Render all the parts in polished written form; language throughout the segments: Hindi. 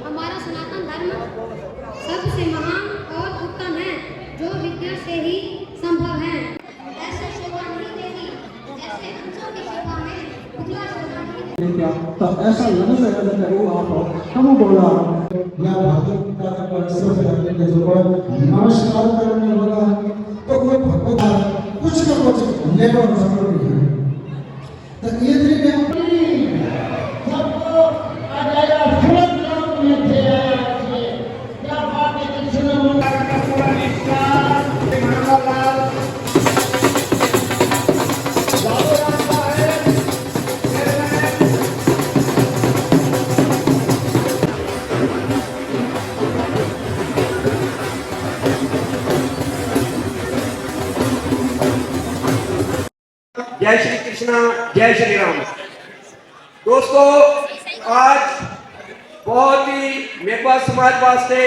हमारा सनातन धर्म सबसे महान और उत्तम है, जो विद्या से ही संभव है। ऐसे सेवा नहीं देगी जैसे अंशों की सेवा में उजला सेवा नहीं देती। तब ऐसा लगने लगा कि वो आप हम बोला या भगवत का परमेश्वर से करने के जो नमस्कार करने वाला तो कोई भगवत कुछ न कुछ लेकर जरूर है। तो ये तरीके सबको आ जाएगा फुल ग्राउंड में थे क्या बात है कि सुनो का पूरा निष्ठा मंगललाल जय श्री कृष्णा, जय श्री राम। दोस्तों, आज बहुत ही मेघवा समाज वास्ते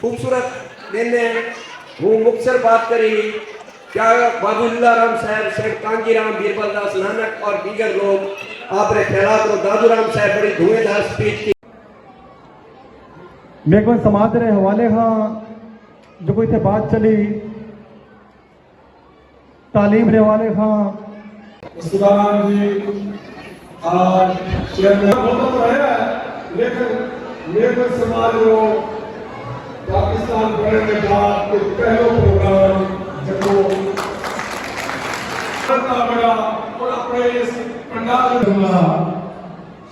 खूबसूरत दिन है। हूँ मुख्तर बात करी क्या बाबूल्ला राम साहब, सेठ कांजी राम, बीरबल दास नानक और दीगर लोग आपने ख्यालात और दादू राम साहब बड़ी धुएंधार स्पीच की। मेघवा समाज रे हवाले हाँ जो कोई थे बात चली तालीम रे हवाले हाँ सुदान जी आज चेयरमैन होता तो है, लेकिन मेघवा समाज को पाकिस्तान बनने के बाद के पहला प्रोग्राम जब इतना बड़ा और अपने इस पंडाल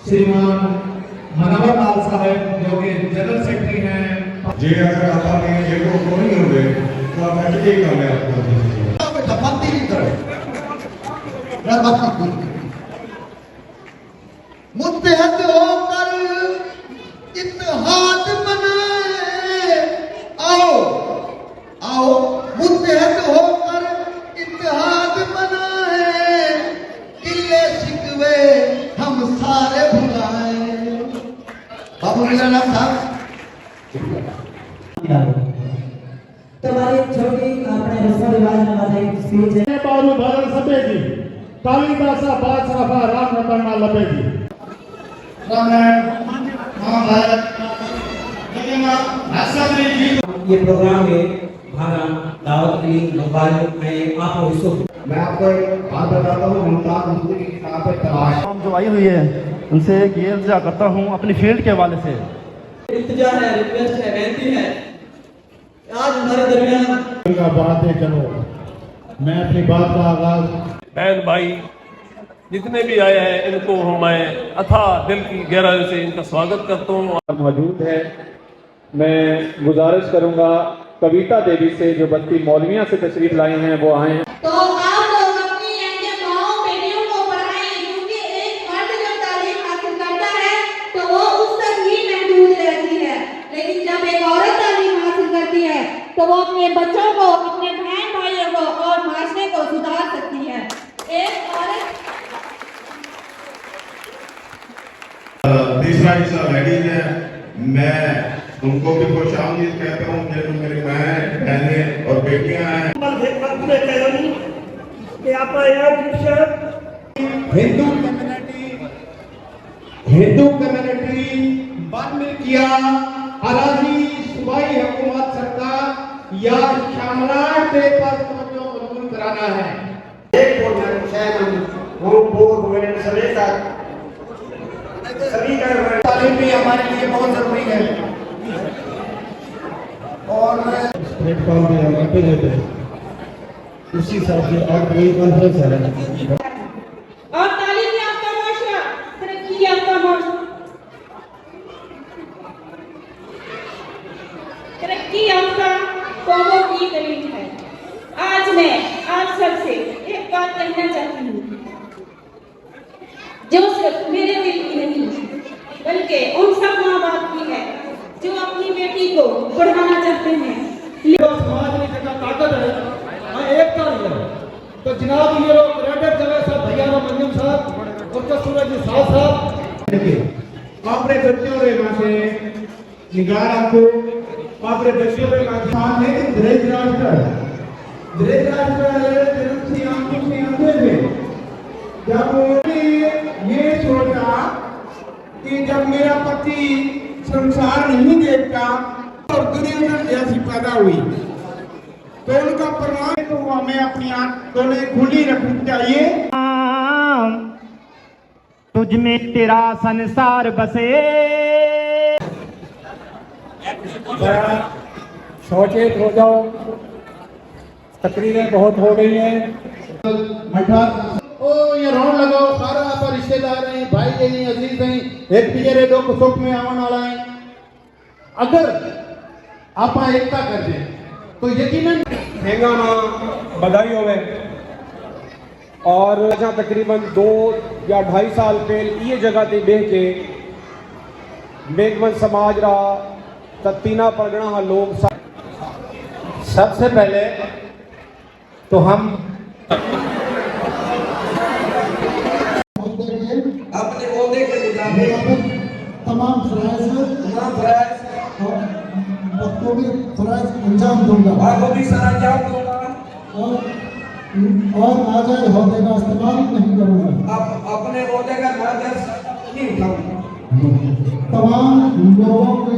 श्रीमान मनोहर लाल साहब जो कि जनरल सेक्रेटरी हैं। जे अगर आप ये को नहीं होंगे तो आप ऐसे ही काम है आपका दफाती नहीं करे मुत्तहद होकर इत्तेहाद बनाए, आओ आओ मुत्तहद होकर इत्तेहाद बनाए, गिले शिकवे हम सारे भुलाए। बाबू मेरा नाम था तुम्हारी छोटी अपने रस्म रिवाज वाले स्पीच है। बारू भरण सपेगी कालिदासा बादशाह राम रतन लपेगी ये प्रोग्राम है भागा दावत अली मुबारक में आप इसको मैं आपको एक बात बताता हूँ। मुमताज महमूद की किताब है तलाश जो आई हुई है उनसे एक ये इल्तिजा करता हूँ अपनी फील्ड के हवाले से। इल्तिजा है, रिक्वेस्ट है, बेनती है आज हमारे दरमियान का बातें करो। मैं अपनी बात का आगाज बहन भाई जितने भी आए हैं इनको मैं अथा दिल की गहराई से इनका स्वागत करता हूँ। मौजूद है, मैं गुजारिश करूंगा कविता देवी से जो बत्ती मौलविया से तशरीफ लाई हैं वो आए हैं। तो आप लोग अपनी अपने माओ बेटियों को पढ़ाएं, क्योंकि एक मर्द जब तालीम हासिल करता है तो वो उस तक ही महदूद रहती है, लेकिन जब एक औरत तालीम हासिल करती है तो वो अपने बच्चों को, अपने बहन भाइयों को और माशरे को सुधार सकती है। एक औरत तीसरा हिस्सा लेडीज है, मैं उनको भी खुश आमदीद कहता हूँ जिनमें मेरी बहनें और बेटियां हैं। हिंदू कम्युनिटी बाद में किया अराजी सूबाई हुकूमत सरकार या शामलाट पेपर तवज्जो मजबूर कराना है। एक सभी का तालीम भी हमारे लिए बहुत जरूरी है और प्लेटफॉर्म पे हम आते रहते हैं उसी हिसाब से और कोई कॉन्फ्रेंस है और तालीम याफ्ता माशरा, तरक्की याफ्ता माशरा, तरक्की याफ्ता कौमों की दलील है। आज मैं आप सबसे एक बात कहना चाहती हूँ जो सिर्फ मेरे दिल की नहीं बल्कि उन सब माँ बाप की है जो अपनी बेटी को पढ़ाना चाहते हैं। समाज में कितना ताकत है, एकता है। तो जनाब ये लोग रेडर जगह साहब, भैया मंजूम साहब और सूरज साहब देखिए आपने बच्चों रे मासे निगाह रखो आपरे व्यक्तियों का स्थान है कि धृतराष्ट्र से आंखों से अंधे थे। जब उन्होंने ये सोचा कि जब मेरा पति संसार नहीं देखता और दुर्योधन जैसी पैदा हुई तो उनका प्रमाण तो हमें अपनी आंखें खुली रखनी चाहिए। तुझ में तेरा संसार बसे। सचेत हो जाओ, तकरीरें बहुत हो गई हैं। मठा ओ ये रोन लगाओ, सारा आप रिश्तेदार हैं, भाई हैं, अजीज हैं, एक दूसरे दुख सुख में आवन वाला है। अगर आप एकता कर दें तो यकीनन हेंगामा बधाई होवे। और जहाँ तकरीबन 2 या 2.5 साल पहले ये जगह ते बेह के मेघवन समाज रहा तीना परगना लोग सबसे पहले तो हम अपने ओहदे के मुताबिक तमाम फराइज और बखूबी फराइज अंजाम दूंगा और नाजायज ओहदे का इस्तेमाल नहीं करूंगा। अपने ओहदे का नाजायज नहीं उठाऊंगा। तमाम लोगों को